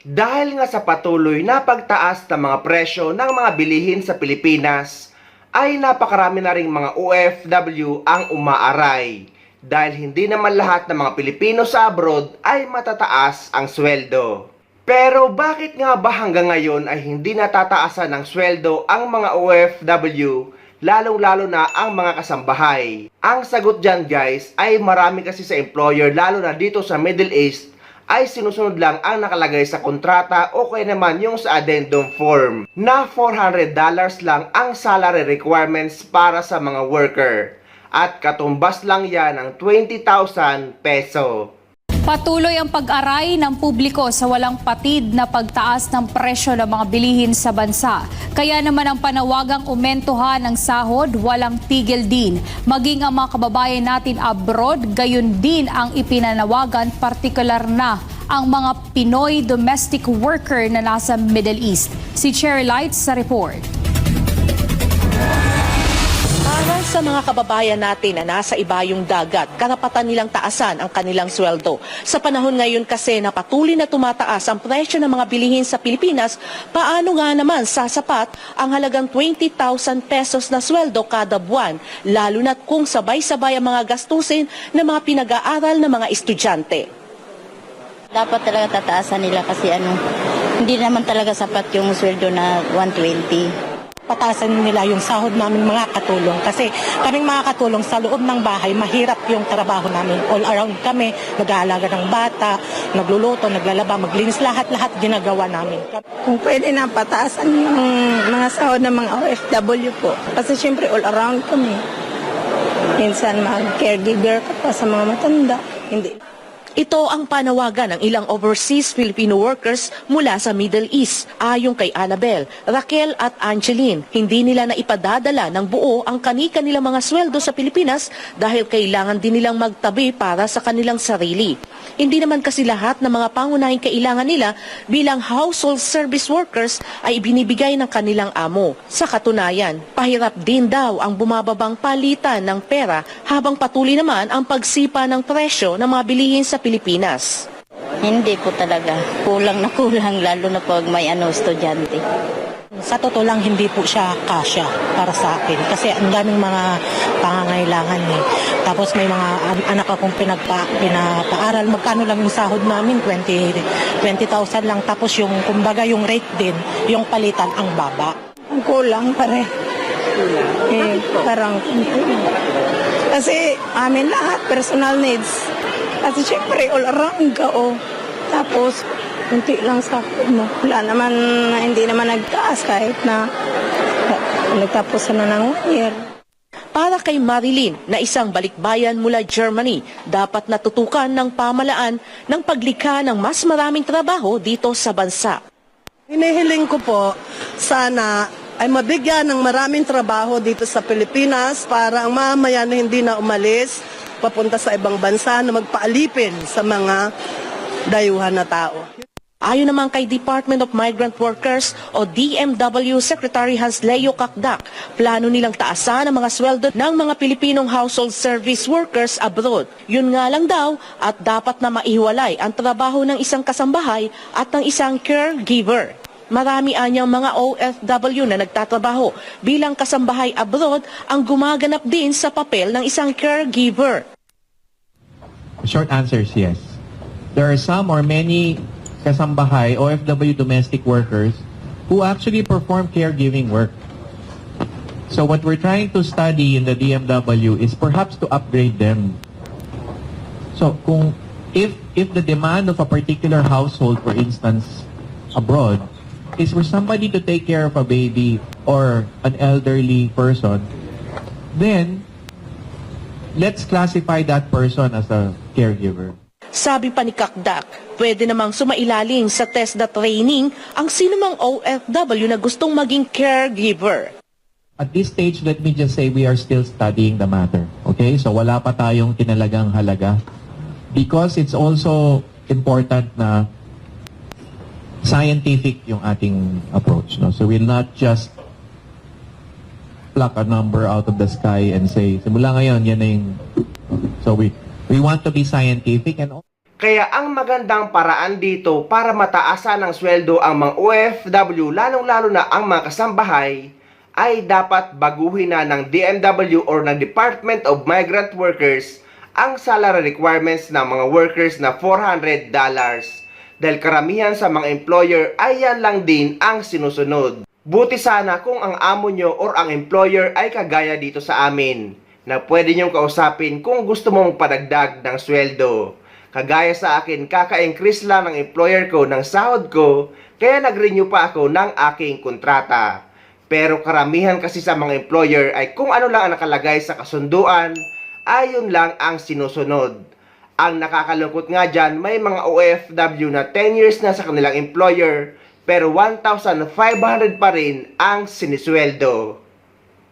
Dahil nga sa patuloy na pagtaas ng mga presyo ng mga bilihin sa Pilipinas, ay napakarami na ring mga OFW ang umaaray dahil hindi naman lahat ng mga Pilipino sa abroad ay matataas ang sweldo. Pero bakit nga ba hanggang ngayon ay hindi natataasan ng sweldo ang mga OFW, lalong-lalo na ang mga kasambahay? Ang sagot dyan guys ay marami kasi sa employer, lalo na dito sa Middle East, ay sinusunod lang ang nakalagay sa kontrata o kaya naman yung sa addendum form na $400 lang ang salary requirements para sa mga worker at katumbas lang yan ng 20,000 peso. Patuloy ang pag-aray ng publiko sa walang patid na pagtaas ng presyo ng mga bilihin sa bansa. Kaya naman ang panawagang umentuhan ng sahod, walang tigil din. Maging ang mga kababayan natin abroad, gayon din ang ipinanawagan, partikular na ang mga Pinoy domestic worker na nasa Middle East. Si Cherry Lights sa report. Para sa mga kababayan natin na nasa ibayong dagat, karapatan nilang taasan ang kanilang sweldo. Sa panahon ngayon kasi na patuloy na tumataas ang presyo ng mga bilihin sa Pilipinas, paano nga naman sasapat ang halagang 20,000 pesos na sweldo kada buwan, lalo na kung sabay-sabay ang mga gastusin ng mga pinag-aaral ng mga estudyante. Dapat talaga tataasan nila kasi hindi naman talaga sapat yung sweldo na 120. Pataasan nila yung sahod namin mga katulong kasi kaming mga katulong sa loob ng bahay, mahirap yung trabaho namin. All around kami, nag-aalaga ng bata, nagluluto, naglalaba, maglinis, lahat-lahat ginagawa namin. Kung pwede na pataasan yung mga sahod ng mga OFW po. Kasi syempre all around kami. Minsan mag-caregiver ka pa sa mga matanda. Hindi. Ito ang panawagan ng ilang overseas Filipino workers mula sa Middle East. Ayon kay Annabel, Raquel at Angeline, hindi nila na ipadadala ng buo ang kani-kanilang mga sweldo sa Pilipinas dahil kailangan din nilang magtabi para sa kanilang sarili. Hindi naman kasi lahat ng mga pangunahing kailangan nila bilang household service workers ay ibinibigay ng kanilang amo. Sa katunayan, pahirap din daw ang bumababang palitan ng pera habang patuloy naman ang pagsipa ng presyo ng mga bilihin sa Pilipinas. Hindi po talaga. Kulang na kulang lalo na pag may estudyante. Sa totoo lang, hindi po siya kasya para sa akin kasi ang daming mga pangangailangan eh. Tapos may mga anak akong pinapaaral. Magkano lang yung sahod namin? 20,000 lang. Tapos yung kumbaga yung rate din, yung palitan ang baba. Ang kulang pare. Parang kasi amin lahat, personal needs. Kasi syempre all around ka Tapos kunti lang sa wala naman, hindi naman nagtaas kahit na nagtapos na ng 1 year. Para kay Marilyn na isang balikbayan mula Germany, dapat natutukan ng pamalaan ng paglikha ng mas maraming trabaho dito sa bansa. Hinihiling ko po, sana ay mabigyan ng maraming trabaho dito sa Pilipinas para ang mamamayan na hindi na umalis papunta sa ibang bansa na magpaalipin sa mga dayuhan na tao. Ayon naman kay Department of Migrant Workers o DMW Secretary Hans Leo Kakdak, plano nilang taasan ang mga sweldo ng mga Pilipinong household service workers abroad. Yun nga lang daw at dapat na maihiwalay ang trabaho ng isang kasambahay at ng isang caregiver. Marami anyang mga OFW na nagtatrabaho bilang kasambahay abroad ang gumaganap din sa papel ng isang caregiver. Short answer is yes. There are some or many kasambahay, OFW domestic workers who actually perform caregiving work. So what we're trying to study in the DMW is perhaps to upgrade them. So if the demand of a particular household, for instance, abroad, is for somebody to take care of a baby or an elderly person, then let's classify that person as a caregiver. Sabi pa ni Kakdak, pwede namang sumailalim sa TESDA training ang sinumang OFW na gustong maging caregiver. At this stage, let me just say we are still studying the matter. Okay? So wala pa tayong tinalagang halaga. Because it's also important na scientific yung ating approach. No? So we'll not just pluck a number out of the sky and say, simula ngayon, yan na yung... So we want to be scientific and... Kaya ang magandang paraan dito para mataasan ng sweldo ang mga OFW, lalong-lalo na ang mga kasambahay, ay dapat baguhin na ng DMW or ng Department of Migrant Workers ang salary requirements ng mga workers na $400. Dahil karamihan sa mga employer ay yan lang din ang sinusunod. Buti sana kung ang amo nyo or ang employer ay kagaya dito sa amin, na pwede nyong kausapin kung gusto mong padagdag ng sweldo. Kagaya sa akin, kaka-increase lang ng employer ko ng sahod ko, kaya nag-renew pa ako ng aking kontrata. Pero karamihan kasi sa mga employer ay kung ano lang ang nakalagay sa kasunduan, ayon lang ang sinusunod. Ang nakakalungkot nga dyan, may mga OFW na 10 years na sa kanilang employer, pero 1,500 pa rin ang sinisweldo.